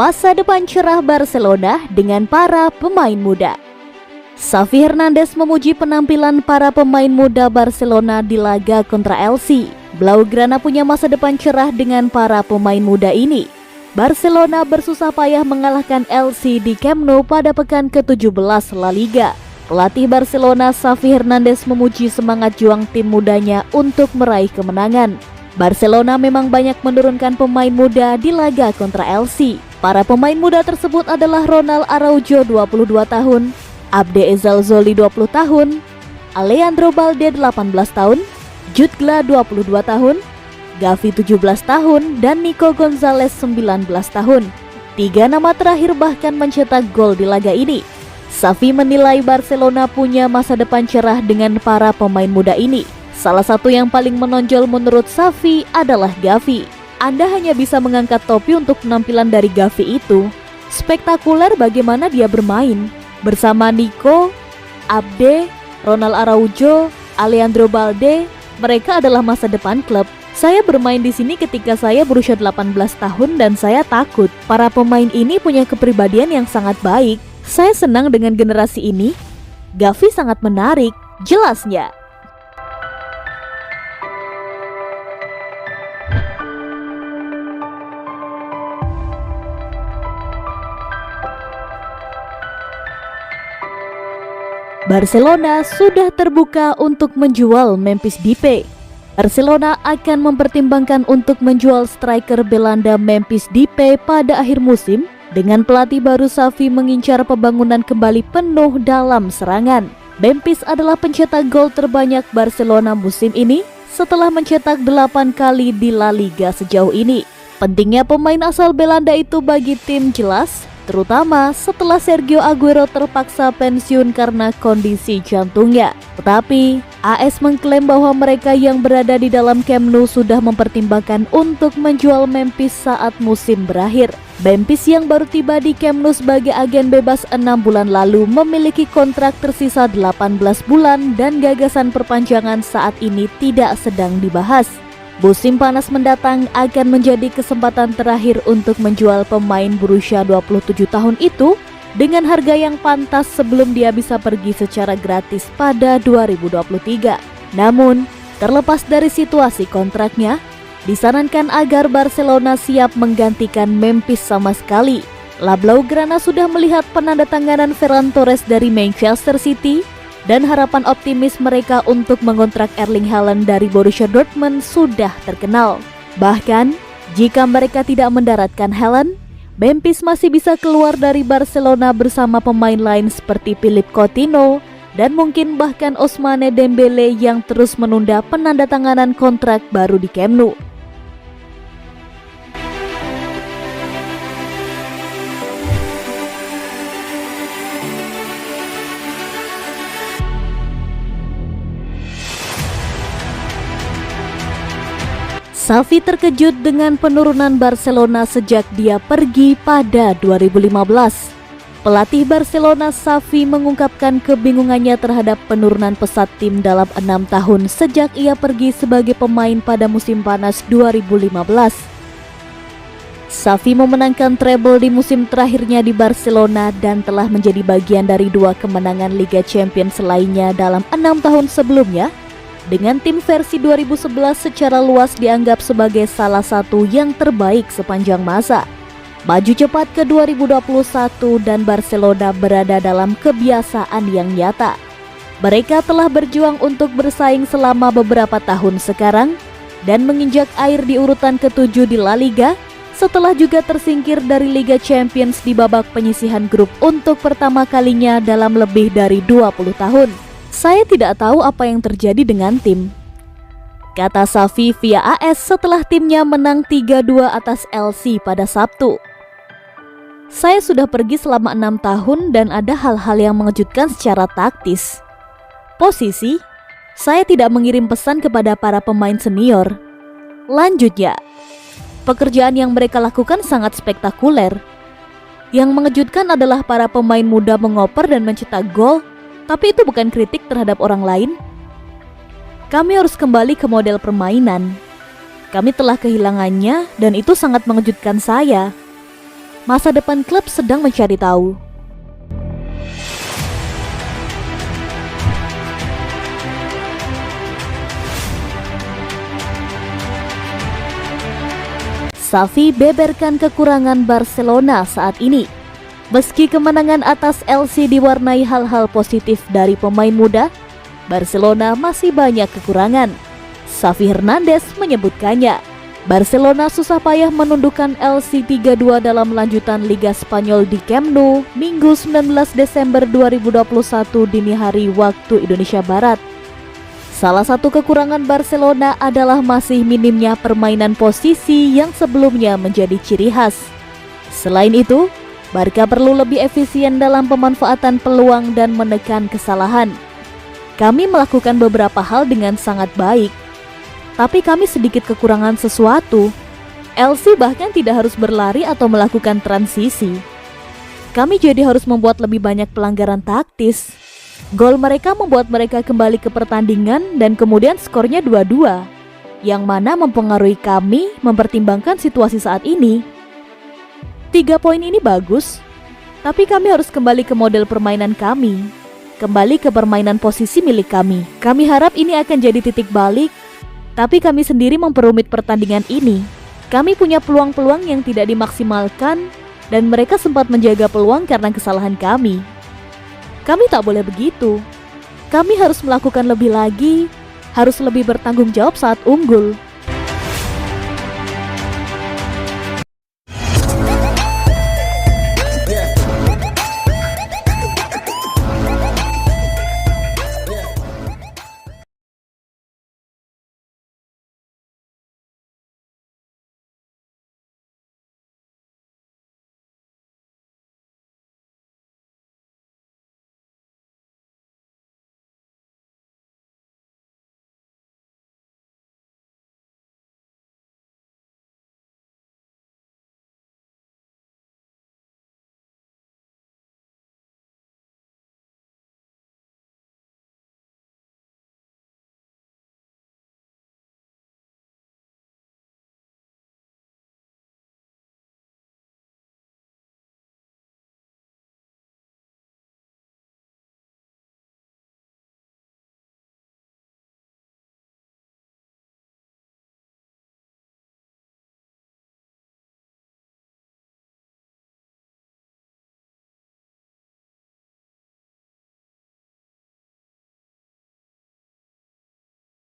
Masa depan cerah Barcelona dengan para pemain muda. Xavi Hernandez memuji penampilan para pemain muda Barcelona di laga kontra Elche. Blaugrana punya masa depan cerah dengan para pemain muda ini. Barcelona bersusah payah mengalahkan Elche di Camp Nou pada pekan ke-17 La Liga. Pelatih Barcelona Xavi Hernandez memuji semangat juang tim mudanya untuk meraih kemenangan. Barcelona memang banyak menurunkan pemain muda di laga kontra Elche. Para pemain muda tersebut adalah Ronald Araujo 22 tahun, Abde Ezzalzouli 20 tahun, Alejandro Balde 18 tahun, Jude Gla 22 tahun, Gavi 17 tahun, dan Nico Gonzalez 19 tahun. Tiga nama terakhir bahkan mencetak gol di laga ini. Xavi menilai Barcelona punya masa depan cerah dengan para pemain muda ini. Salah satu yang paling menonjol menurut Xavi adalah Gavi. Anda hanya bisa mengangkat topi untuk penampilan dari Gavi itu. Spektakuler bagaimana dia bermain. Bersama Nico, Abde, Ronald Araujo, Alejandro Balde, mereka adalah masa depan klub. Saya bermain di sini ketika saya berusia 18 tahun dan saya takut. Para pemain ini punya kepribadian yang sangat baik. Saya senang dengan generasi ini. Gavi sangat menarik, jelasnya. Barcelona sudah terbuka untuk menjual Memphis Depay. Barcelona akan mempertimbangkan untuk menjual striker Belanda Memphis Depay pada akhir musim dengan pelatih baru Xavi mengincar pembangunan kembali penuh dalam serangan. Memphis adalah pencetak gol terbanyak Barcelona musim ini setelah mencetak 8 kali di La Liga sejauh ini. Pentingnya pemain asal Belanda itu bagi tim jelas, terutama setelah Sergio Aguero terpaksa pensiun karena kondisi jantungnya. Tetapi, AS mengklaim bahwa mereka yang berada di dalam Camp Nou sudah mempertimbangkan untuk menjual Memphis saat musim berakhir. Memphis yang baru tiba di Camp Nou sebagai agen bebas 6 bulan lalu memiliki kontrak tersisa 18 bulan dan gagasan perpanjangan saat ini tidak sedang dibahas. Musim panas mendatang akan menjadi kesempatan terakhir untuk menjual pemain berusia 27 tahun itu dengan harga yang pantas sebelum dia bisa pergi secara gratis pada 2023. Namun, terlepas dari situasi kontraknya, disarankan agar Barcelona siap menggantikan Memphis sama sekali. La Blaugrana sudah melihat penandatanganan Ferran Torres dari Manchester City dan harapan optimis mereka untuk mengontrak Erling Haaland dari Borussia Dortmund sudah terkenal. Bahkan, jika mereka tidak mendaratkan Haaland, Memphis masih bisa keluar dari Barcelona bersama pemain lain seperti Philippe Coutinho dan mungkin bahkan Ousmane Dembele yang terus menunda penandatanganan kontrak baru di Camp Nou. Xavi terkejut dengan penurunan Barcelona sejak dia pergi pada 2015. Pelatih Barcelona Xavi mengungkapkan kebingungannya terhadap penurunan pesat tim dalam 6 tahun sejak ia pergi sebagai pemain pada musim panas 2015. Xavi memenangkan treble di musim terakhirnya di Barcelona dan telah menjadi bagian dari 2 kemenangan Liga Champions lainnya dalam 6 tahun sebelumnya. Dengan tim versi 2011 secara luas dianggap sebagai salah satu yang terbaik sepanjang masa. Maju cepat ke 2021 dan Barcelona berada dalam kebiasaan yang nyata. Mereka telah berjuang untuk bersaing selama beberapa tahun sekarang dan menginjak air di urutan ke-7 di La Liga setelah juga tersingkir dari Liga Champions di babak penyisihan grup untuk pertama kalinya dalam lebih dari 20 tahun. Saya tidak tahu apa yang terjadi dengan tim, kata Xavi via AS setelah timnya menang 3-2 atas Elche pada Sabtu. Saya sudah pergi selama 6 tahun dan ada hal-hal yang mengejutkan secara taktis. Posisi, saya tidak mengirim pesan kepada para pemain senior. Lanjutnya, pekerjaan yang mereka lakukan sangat spektakuler. Yang mengejutkan adalah para pemain muda mengoper dan mencetak gol. Tapi itu bukan kritik terhadap orang lain. Kami harus kembali ke model permainan. Kami telah kehilangannya dan itu sangat mengejutkan saya. Masa depan klub sedang mencari tahu. Xavi beberkan kekurangan Barcelona saat ini. Meski kemenangan atas LC diwarnai hal-hal positif dari pemain muda, Barcelona masih banyak kekurangan. Xavi Hernandez menyebutkannya. Barcelona susah payah menundukkan LC 3-2 dalam lanjutan Liga Spanyol di Camp Nou, Minggu 19 Desember 2021 dini hari waktu Indonesia Barat. Salah satu kekurangan Barcelona adalah masih minimnya permainan posisi yang sebelumnya menjadi ciri khas. Selain itu, Barca perlu lebih efisien dalam pemanfaatan peluang dan menekan kesalahan. Kami melakukan beberapa hal dengan sangat baik, tapi kami sedikit kekurangan sesuatu. LC bahkan tidak harus berlari atau melakukan transisi. Kami jadi harus membuat lebih banyak pelanggaran taktis. Gol mereka membuat mereka kembali ke pertandingan dan kemudian skornya 2-2, yang mana mempengaruhi kami mempertimbangkan situasi saat ini. 3 poin ini bagus, tapi kami harus kembali ke model permainan kami, kembali ke permainan posisi milik kami. Kami harap ini akan jadi titik balik, tapi kami sendiri memperumit pertandingan ini. Kami punya peluang-peluang yang tidak dimaksimalkan dan mereka sempat menjaga peluang karena kesalahan kami. Kami tak boleh begitu. Kami harus melakukan lebih lagi, harus lebih bertanggung jawab saat unggul.